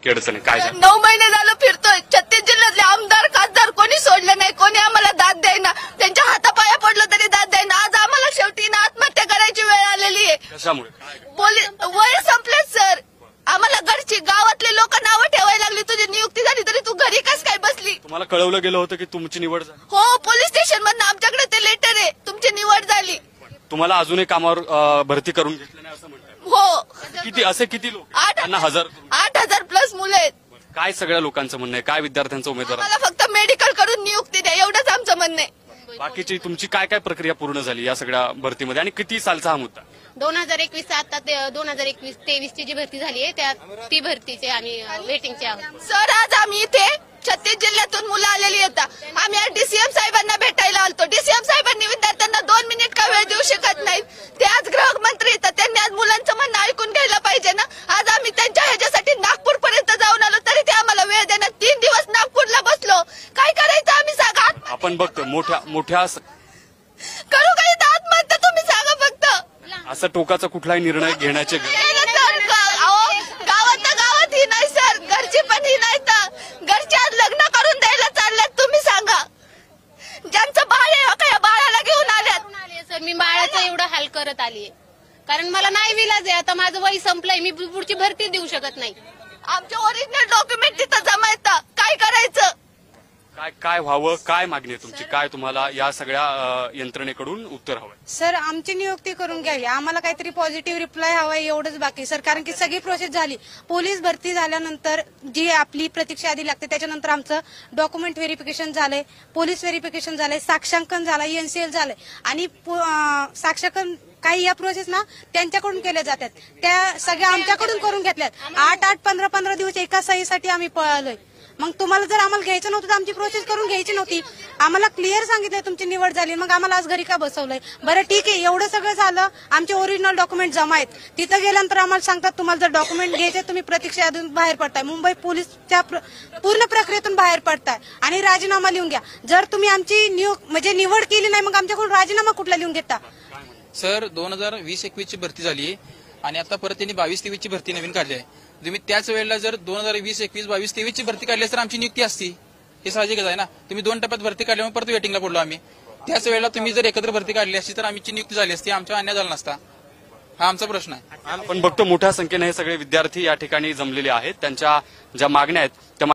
अडचण आहे काय? 9 महिने झालं फिरतोय. 36 जिल्ह्यातले आमदार खासदार कोणी सोडलं नाही, कोणी आम्हाला दाद द्यायना. त्यांच्या हातापाया पडलं तरी दाद द्यायना. आज आम्हाला शेवटी आत्महत्या करायची वेळ आलेली आहे. कशामुळे? पोलीस वय संपले सर. आम्हाला घरची गावातले लोक नावं ठेवायला लागली. तुझी नियुक्ती झाली तरी तू घरी कस काय बसली? तुम्हाला कळवलं गेलं होतं की तुमची निवड झाली? हो, पोलीस स्टेशन मधून आमच्याकडे ते लेटर आहे, तुमची निवड झाली. तुम्हाला अजूनही कामावर भरती करून घेतलं नाही असं म्हणतात? हो. किती असे किती लोक? 8,000 प्लस मुलं आहेत. काय सगळ्या लोकांचं म्हणणं आहे? काय विद्यार्थ्यांचं उमेदवार? आम्हाला फक्त मेडिकल करून नियुक्ती द्या, एवढंच आमचं म्हणणं आहे. बाकीची तुमची काय काय प्रक्रिया पूर्ण झाली या सगळ्या भरतीमध्ये आणि किती सालचा हा मुद्दा? 2021 आता 2021-23 जी भरती झाली आहे त्या ती भरतीचे आम्ही वेटिंगचे आहोत. सर आज आम्ही इथे 36 जिल्ह्यातून मुलं आलेली होता. आम्ही आज डीसीएम साहेबांना भेटायला आलतो. डीसीएम साहेबांनी विद्यार्थ्यांना 2 मिनिट का वेळ देऊ शकत नाहीत. ते आज गृहमंत्री येतात, त्यांनी आज मुलांचं म्हणणं ऐकून घ्यायला पाहिजे ना. आज आम्ही त्यांच्या ह्याच्यासाठी नागपूर पर्यंत जाऊन आलो तरी ते आम्हाला वेळ देणार. 3 दिवस नागपूरला बसलो. काय करायचं आम्ही सांगा? आपण बघतो मोठ्या करू काही आत्महत्या तुम्ही सांगा फक्त. असं टोकाचा कुठलाही निर्णय घेण्याचे गावात ही नाही सर, घरची पण ही नाही. तर घरचे आज लग्न करून द्यायला चालल्यात. तुम्ही सांगा ज्यांचं बाळ आहे का या बाळाला घेऊन आल्यात. सर मी बाळाचा एवढा हाल करत आलीये कारण मला नाही विलाज आहे. आता माझं वय संपलंय, मी पुढची भरती देऊ शकत नाही. आमचे ओरिजिनल डॉक्युमेंट तिथं जमा येतात. काय करायचं? काय व्हावं? काय मागणी आहे तुमची? काय तुम्हाला या सगळ्या यंत्रणेकडून उत्तर हवंय? सर आमची नियुक्ती करून घ्यावी. आम्हाला काहीतरी पॉझिटिव्ह रिप्लाय हवाय, एवढंच बाकी सर. कारण की सगळी प्रोसेस झाली. पोलीस भरती झाल्यानंतर जी आपली प्रतीक्षा यादी लागते त्याच्यानंतर आमचं डॉक्युमेंट व्हेरिफिकेशन झालंय, पोलीस व्हेरिफिकेशन झालंय, साक्षांकन झालंय, एनसीएल झालंय आणि साक्षांकन काही या प्रोसेस ना त्यांच्याकडून केल्या जातात. त्या सगळ्या आमच्याकडून करून घेतल्यात. 8-8, 15-15 दिवस एका सहीसाठी आम्ही पळालोय. मग तुम्हाला जर आम्हाला घ्यायचं नव्हतं तर आमची प्रोसेस करून घ्यायची नव्हती. आम्हाला क्लिअर सांगितलंय तुमची निवड झाली, मग आम्हाला आज घरी का बसवलंय? बरं ठीक आहे, एवढं सगळं झालं. आमचे ओरिजिनल डॉक्युमेंट जमा आहेत. तिथं गेल्यानंतर आम्हाला सांगतात तुम्हाला जर डॉक्युमेंट घ्यायचे तुम्ही प्रतीक्षा यादीतून बाहेर पडताय, मुंबई पोलीसच्या पूर्ण प्रक्रियेतून बाहेर पडताय आणि राजीनामा लिहून घ्या. जर तुम्ही आमची निवड केली नाही मग आमच्याकडून राजीनामा कुठला लिहून घेता? सर 2020-21 ची भरती झाली आणि आता परत त्यांनी 22-23 ची भरती नवीन काढली आहे. तुम्ही त्याच वेळेला जर 2020-21, 22-23 ची भरती काढली तर आमची नियुक्ती असती. हे साहजिकच आहे ना. तुम्ही 2 टप्प्यात भरती काढल्यामुळे परत वेटिंगला पडलो आम्ही. त्याच वेळेला तुम्ही जर एकत्र भरती काढली असती तर आमची नियुक्ती झाली असती. आमचा अन्याय झाला नसता. हा आमचा प्रश्न आहे. आपण बघतो मोठ्या संख्येने हे सगळे विद्यार्थी या ठिकाणी जमलेले आहेत. त्यांच्या ज्या मागण्या आहेत त्या